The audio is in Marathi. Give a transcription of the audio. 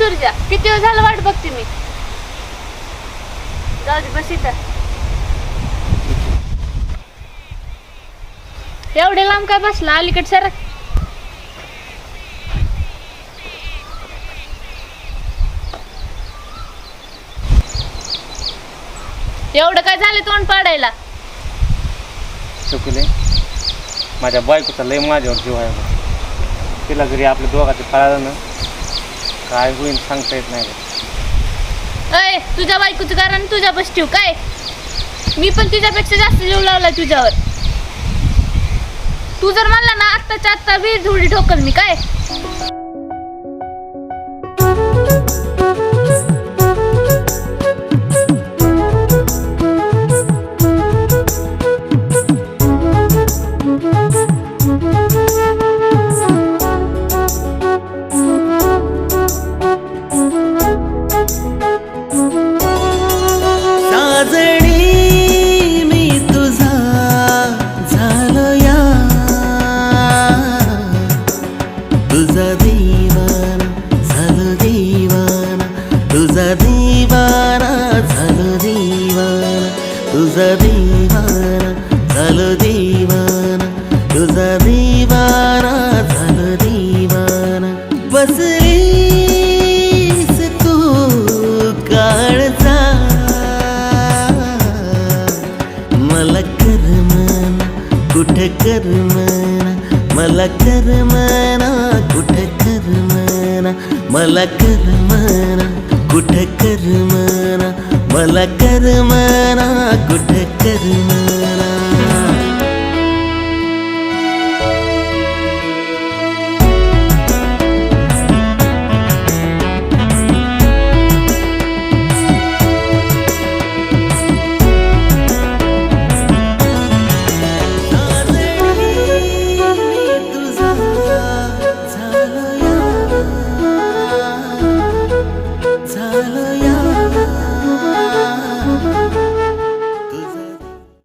सुरजा, किती वेळ झालं वाट बघते मी. जाऊ दे, बस इथं. एवढे लांब काय बसला, अलीकडे सरक. एवढं काय झालं तोंड पाडायला? चुकले, माझ्या बायकोचा लय माझ्यावर जीव आहे. तिला जरी आपल्या दोघांचे कळालं ना, काय होईल सांगता येत नाही. अय, तुझ्या बायकोचं कारण तुझ्या बस ठेव काय? मी पण तिच्यापेक्षा जास्त जीव लावला तुझ्यावर. तू जर म्हणला ना आत्ताच्या आत्ता वीर धुळी ठोकल मी काय. बसलीस तू काळजा, मला करमना कुठे करमना, मला करमना कुठे करमना, मला करमना कुठे करमना, मला करमना